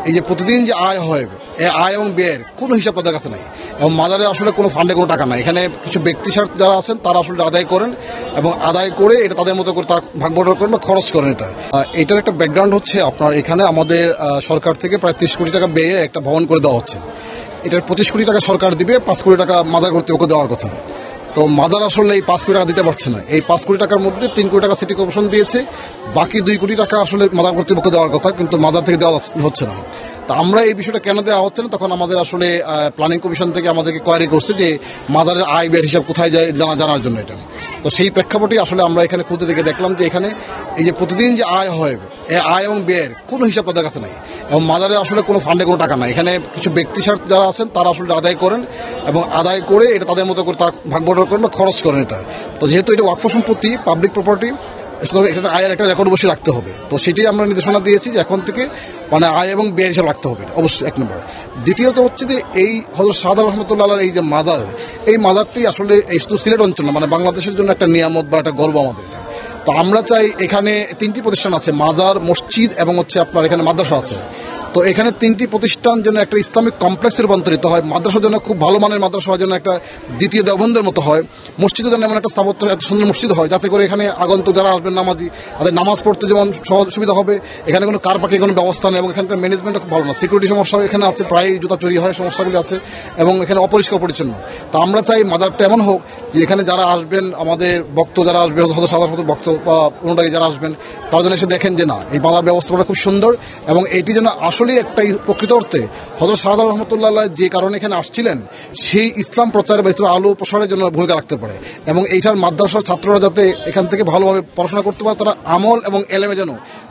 এই যে প্রতিদিন যে আয় হয়, এই আয় এবং ব্যয়ের কোনো হিসাব তাদের কাছে নেই। এবং মাজারে আসলে কোনো ফান্ডে কোনো টাকা নাই। এখানে কিছু ব্যক্তি যারা আছেন তারা আসলে আদায় করেন এবং আদায় করে এটা তাদের মতো করে তারা ভাগ বটর করেন বা খরচ করেন। এটার একটা ব্যাকগ্রাউন্ড হচ্ছে আপনার এখানে আমাদের সরকার থেকে প্রায় 30 কোটি টাকা ব্যয়ে একটা ভবন করে দেওয়া হচ্ছে। এটার 25 কোটি টাকা সরকার দিবে, 5 কোটি টাকা মাজার কর্তৃপক্ষ দেওয়ার কথা। তো মাজার আসলে এই 5 কোটি টাকা দিতে পারছে না। এই 5 কোটি টাকার মধ্যে 3 কোটি টাকা সিটি কর্পোরেশন দিয়েছে, বাকি 2 কোটি টাকা আসলে মাজার কর্তৃপক্ষ দেওয়ার কথা, কিন্তু মাজার থেকে দেওয়া হচ্ছে না। তো আমরা এই বিষয়টা কেন দেওয়া হচ্ছে না, তখন আমাদের আসলে প্ল্যানিং কমিশন থেকে আমাদেরকে কোয়ারি করছে যে মাজারের আয় ব্যয়ের হিসাব কোথায় যায় জানার জন্য এটা। তো সেই প্রেক্ষাপটেই আসলে আমরা এখানে খুঁজে দেখে দেখলাম যে এখানে এই যে প্রতিদিন যে আয় হয়, এই আয় এবং ব্যয়ের কোনো হিসাব তাদের কাছে নেই। এবং মাজারে আসলে কোনো ফান্ডে কোনো টাকা নাই। এখানে কিছু ব্যক্তি যারা আছেন তারা আসলে আদায় করেন এবং আদায় করে এটা তাদের মতো করে তারা ভাগ বটর করেন বা খরচ করেন। তো যেহেতু এটা ওয়াকফ সম্পত্তি, পাবলিক প্রপার্টি, সুতরাং এটা আয়ের একটা রেকর্ড বসে রাখতে হবে। তো সেটাই আমরা নির্দেশনা দিয়েছি যে এখন থেকে আয় এবং ব্যয় হিসাব রাখতে হবে, অবশ্যই 1 নম্বর। দ্বিতীয়ত হচ্ছে যে এই হযরত শাহজালাল রহমতুল্লাহ এই যে মাজার, এই মাজারটি আসলে এই শুধু সিলেট অঞ্চল না, বাংলাদেশের জন্য একটা নিয়ামত বা একটা গর্ব আমাদের। তো আমরা চাই, এখানে 3টি প্রতিষ্ঠান আছে, মাজার, মসজিদ এবং আপনার এখানে মাদ্রাসা আছে। তো এখানে 3টি প্রতিষ্ঠান যেন একটা ইসলামিক কমপ্লেক্সে রূপান্তরিত হয়। মাদ্রাসার জন্য খুব ভালো মানের মাদ্রাসা হয়, যেন একটা দ্বিতীয় দেওবন্দের মতো হয়। মসজিদে যেন এমন একটা স্থাপত্য এত সুন্দর মসজিদ হয় যাতে করে এখানে আগন্তুক যারা আসবেন নামাজি, তাদের নামাজ পড়তে যেমন সহজ সুবিধা হবে। এখানে কোনো কার পার্কিং কোনো ব্যবস্থা নেই এবং এখানকার ম্যানেজমেন্টও খুব ভালো না। সিকিউরিটি সমস্যা এখানে আছে, প্রায় জুতা চুরি হয়, সমস্যাগুলি আছে এবং এখানে অপরিষ্কার পরিচ্ছন্ন। তো আমরা চাই মাজারটা এমন হোক যে এখানে যারা আসবেন, আমাদের ভক্ত যারা আসবেন, সাধারণত ভক্ত বা অনুরাগী যারা আসবেন, তারা যেন এসে দেখেন যে না, এই মাজার ব্যবস্থাটা খুব সুন্দর এবং এটি যেন আসলেই একটা প্রকৃত অর্থে হযরত শাহজালাল রহমতুল্লাহ যে কারণে এখানে আসছিলেন, সেই ইসলাম প্রচার বা ইসলাম আলো প্রসারের জন্য ভূমিকা রাখতে পারে। এবং এইটার মাদ্রাসার ছাত্ররা যাতে এখান থেকে ভালোভাবে পড়াশোনা করতে পারে, তারা আমল এবং এলেমে যেন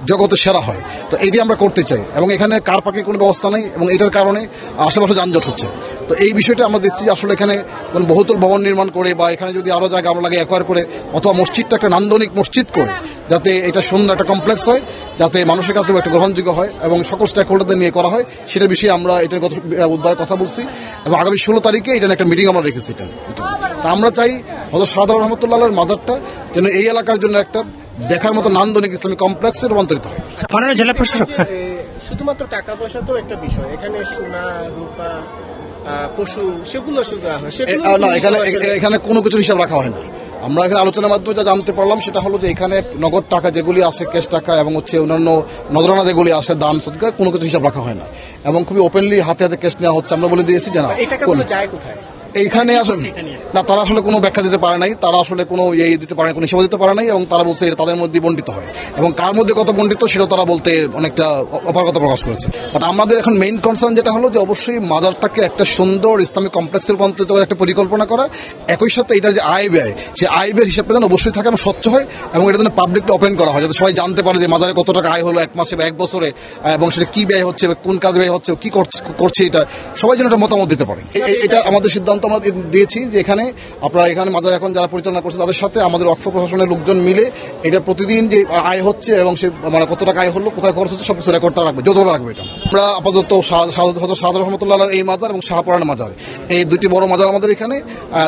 জগতে সেরা হয়। তো এইটি আমরা করতে চাই এবং এখানে কার পার্কিং কোনো ব্যবস্থা নেই এবং এটার কারণে আশেপাশে যানজট হচ্ছে। তো এই বিষয়টা আমরা দেখছি আসলে এখানে কোনো বহুতল ভবন নির্মাণ করে বা এখানে যদি আরও জায়গা আমরা লাগে অ্যাকোয়ার করে, অথবা মসজিদটা একটা নান্দনিক মসজিদ করে, যাতে এটা সুন্দর একটা কমপ্লেক্স হয়, যাতে মানুষের কাছেও একটা গ্রহণযোগ্য হয় এবং সকল স্টেক হোল্ডারদের নিয়ে করা হয়, সেটার বিষয়ে আমরা এটার বুধবার কথা বলছি এবং আগামী 16 তারিখে এটা একটা মিটিং আমরা রেখেছি। এটা তা আমরা চাই হযরত শাহজালাল রহমতুল্লাহর মাজারটা যেন এই এলাকার জন্য একটা দেখার মতো নান্দনিক ইসলামিক কমপ্লেক্সে রূপান্তরিত হয়। মাননীয় জেলা প্রশাসক, শুধুমাত্র টাকা পয়সা তো একটা বিষয়, এখানে সোনা, রূপা, পশু সেগুলো শুধু না, এখানে কোনো কিছু হিসাব রাখা হয় না। আমরা এখানে আলোচনার মাধ্যমে যা জানতে পারলাম সেটা হলো যে এখানে নগদ টাকা যেগুলি আছে, ক্যাশ টাকা এবং অন্যান্য নজরানা যেগুলি আছে, দান সদকা, কোনো কিছু হিসাব রাখা হয় না এবং খুবই ওপেনলি হাতে হাতে ক্যাশ নেওয়া হচ্ছে। আমরা বলে দিয়েছি যে না, যায় কোথায় এইখানে আসলে না, তারা আসলে কোনো ব্যাখ্যা দিতে পারে নাই, তারা আসলে কোনো দিতে পারে, কোনো হিসাব দিতে পারে নাই এবং তারা বলছে এটা তাদের মধ্যে বণ্টিত হয় এবং কার মধ্যে কত বণ্টিত সেটাও তারা বলতে অনেকটা অপারগতা প্রকাশ করেছে। বাট আমাদের এখন মেইন কনসার্ন যেটা হলো যে অবশ্যই মাজারটাকে একটা সুন্দর ইসলামিক কমপ্লেক্সে রূপান্তরিত করে একটা পরিকল্পনা করা, একই সাথে এটা যে আয় ব্যয়, সেই আয় ব্যয়ের হিসাবটা যেন অবশ্যই থাকে এবং স্বচ্ছ হয় এবং এটা যেন পাবলিকটা ওপেন করা হয়, যাতে সবাই জানতে পারে যে মাজারে কত টাকা আয় হলো 1 মাসে বা 1 বছরে এবং সেটা কী ব্যয় হচ্ছে, কোন কাজ ব্যয় হচ্ছে, কী করছে, এটা সবাই যেন একটা মতামত দিতে পারে। এটা আমাদের সিদ্ধান্ত আমরা দিয়েছি যে এখানে মাজার এখন যারা পরিচালনা করছে তাদের সাথে আমাদের ওয়াকফ প্রশাসনের লোকজন মিলে এটা প্রতিদিন যে আয় হচ্ছে এবং সে কত টাকা আয় হলো, কোথায় খরচ হচ্ছে, সব কিছু রেকর্ডটা রাখবে, যৌথভাবে রাখবে। এটা আমরা আপাতত হযরত শাহজালাল রহমতুল্লাহ এই মাজার এবং শাহপুরান মাজার, এই 2টি বড় মাজার আমাদের এখানে,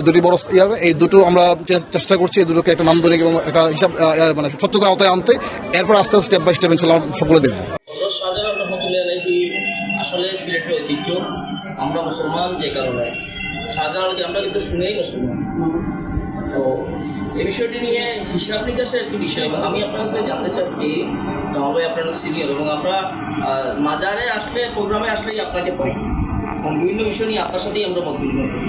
2টি বড় এই দুটো আমরা চেষ্টা করছি এই দুটোকে একটা নান্দনিক এবং একটা হিসাব স্বচ্ছতার আওতায় আনতে। এরপর আস্তে আস্তে স্টেপ বাই স্টেপ ইনশাআল্লাহ সকলে দেখব। শাহজালাল রহমতুল্লাহ আসলে সিলেটের ঐতিহ্য, আমরা মুসলমান যে কারণে শাহজালালকে আমরা কিন্তু শুনেই মুসলমান। তো এই বিষয়টি নিয়ে হিসাব নিকাশের একটি বিষয় এবং আমি আপনার কাছে জানতে চাচ্ছি, তবে আপনার সিনিয়র এবং আমরা মাজারে আসলে, প্রোগ্রামে আসলেই আপনাকে পাই এবং বিভিন্ন বিষয় নিয়ে আপনার সাথেই আমরা মত বিনিময় করি।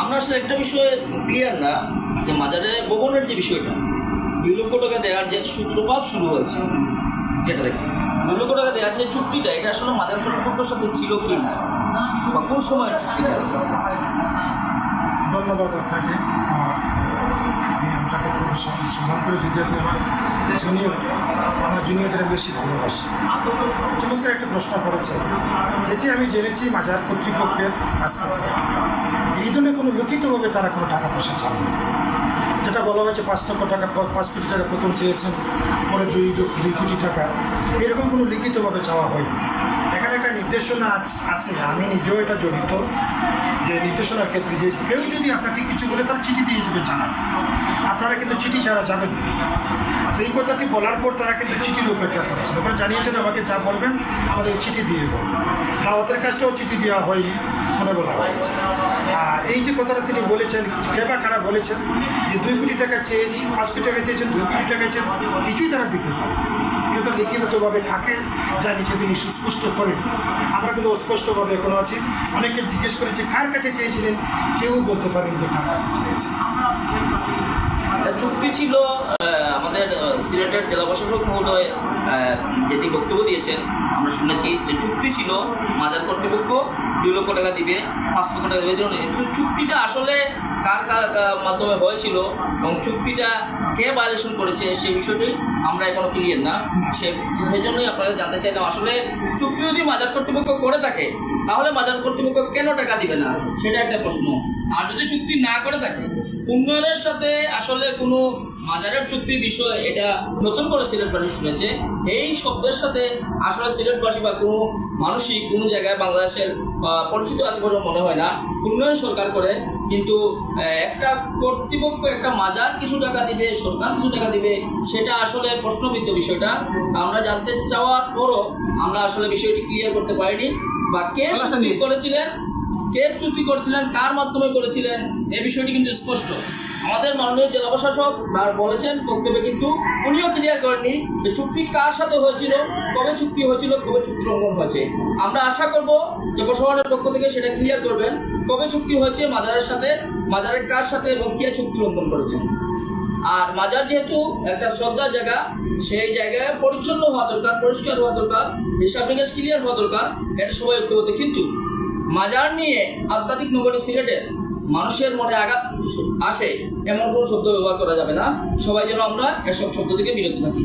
আমরা আসলে একটা বিষয় ক্লিয়ার না যে মাজারে ভবনের যে বিষয়টা 2 লক্ষ টাকা দেওয়ার যে সূত্রপাত শুরু হয়েছে, যেটা দেখি 2 লক্ষ টাকা দেওয়ার যে চুক্তিটা, এটা আসলে মাজার কর্তৃপক্ষের সাথে ছিল কি না বা কোন সময়ের চুক্তিটা? ধন্যবাদ আপনাকে। আমি আপনাকে খুব সম্মান করে, যদি আপনি আমার জুনিয়রদের বেশি ভালোবাসি। চমৎকার একটা প্রশ্ন করেছে, যেটি আমি জেনেছি মাজার কর্তৃপক্ষের কাছ থেকে এই ধরনের কোনো লিখিতভাবে তারা কোনো টাকা পয়সা চান না। যেটা বলা হয়েছে 5 লক্ষ টাকা, 5 কোটি টাকা প্রথম চেয়েছেন, পরে 2 কোটি টাকা, এরকম কোনো লিখিতভাবে চাওয়া হয়নি। এখানে একটা নির্দেশনা আছে, আমি নিজেও এটা জড়িত, যে নির্দেশনার ক্ষেত্রে যে কেউ যদি আপনাকে কিছু বলে তার চিঠি দিয়ে যাবে জানাবেন। আপনারা কিন্তু চিঠি ছাড়া যাবেন না। এই কথাটি বলার পর তারা কিন্তু চিঠির উপেক্ষা করেছেন, ওখানে জানিয়েছেন আমাকে যা বলবেন আমাদের চিঠি দিয়ে বলবেন। দাওয়াতের কাজটাও চিঠি দেওয়া হয়নি, ফোনে বলা হয়েছে। আর এই যে কথাটা তিনি বলেছেন, কেবা কারা বলেছেন যে 2 কোটি টাকা চেয়েছি, 5 কোটি টাকা চেয়েছেন, 2 কোটি টাকা চেয়েছেন, কিছুই তারা দিতে পারে কিন্তু লিখিতভাবে কাকে জানিয়েছে তিনি সুস্পষ্ট করেন। আমরা কিন্তু অস্পষ্টভাবে এখনো আছি। অনেকে জিজ্ঞেস করেছে কার কাছে চেয়েছিলেন, কেউ বলতে পারেন যে কার কাছে চেয়েছেন। একটা চুক্তি ছিল আমাদের সিলেটের জেলা প্রশাসক মহোদয় যেটি বক্তব্য দিয়েছেন, আমরা শুনেছি যে চুক্তি ছিল মাজার কর্তৃপক্ষ 2 লক্ষ টাকা দিবে, 5 লক্ষ টাকা দেবে। কিন্তু চুক্তিটা আসলে কার কার মাধ্যমে হয়েছিল এবং চুক্তিটা কে ভায়োলেশন করেছে সেই বিষয়টি আমরা এখনো ক্লিয়ার না। সেই জন্যই আপনারা জানতে চাইলাম, আসলে চুক্তি যদি মাজার কর্তৃপক্ষ করে থাকে তাহলে মাজার কর্তৃপক্ষ কেন টাকা দিবে না, সেটা একটা প্রশ্ন। আর যদি চুক্তি না করে থাকে, উন্নয়নের সাথে আসলে কোনো মাজারের চুক্তির বিষয় এটা নতুন করে সিলেটবাসী শুনেছে। এই শব্দের সাথে আসলে সিলেটবাসী বা কোনো মানুষই কোনো জায়গায় বাংলাদেশের পরিচিত আছে বলে মনে হয় না। উন্নয়ন সরকার করে, কিন্তু একটা কর্তৃপক্ষ একটা মাজার কিছু টাকা দিবে, সরকার কিছু টাকা দিবে, সেটা আসলে প্রশ্নবিদ্ধ বিষয়টা। আমরা জানতে চাওয়ার পরও আমরা আসলে বিষয়টি ক্লিয়ার করতে পারিনি, বা কে চুক্তি করেছিলেন, কে চুক্তি করেছিলেন, কার মাধ্যমে করেছিলেন, এই বিষয়টি কিন্তু স্পষ্ট। আমাদের মাননীয় জেলা প্রশাসক বলেছেন বক্তব্যে, কিন্তু উনিও ক্লিয়ার করেননি যে চুক্তি কার সাথে হয়েছিল, কবে চুক্তি হয়েছিল, কবে চুক্তি লঙ্ঘন হয়েছে। আমরা আশা করব যে প্রশাসনের পক্ষ থেকে সেটা ক্লিয়ার করবেন, কবে চুক্তি হয়েছে মাজারের সাথে, মাজারের কার সাথে এবং কে চুক্তি লঙ্ঘন করেছেন। আর মাজার যেহেতু একটা শ্রদ্ধার জায়গা, সেই জায়গায় পরিচ্ছন্ন হওয়া দরকার, পরিষ্কার হওয়া দরকার, হিসাব নিকাশ ক্লিয়ার হওয়া দরকার, এটা সবাই ঐক্যবদ্ধ। কিন্তু মাজার নিয়ে আধ্যাত্মিক নগরী সিলেটের মানুষের মনে আঘাত আসে এমন কোনো শব্দ ব্যবহার করা যাবে না। সবাই যেন আমরা এসব শব্দ থেকে বিরত থাকি।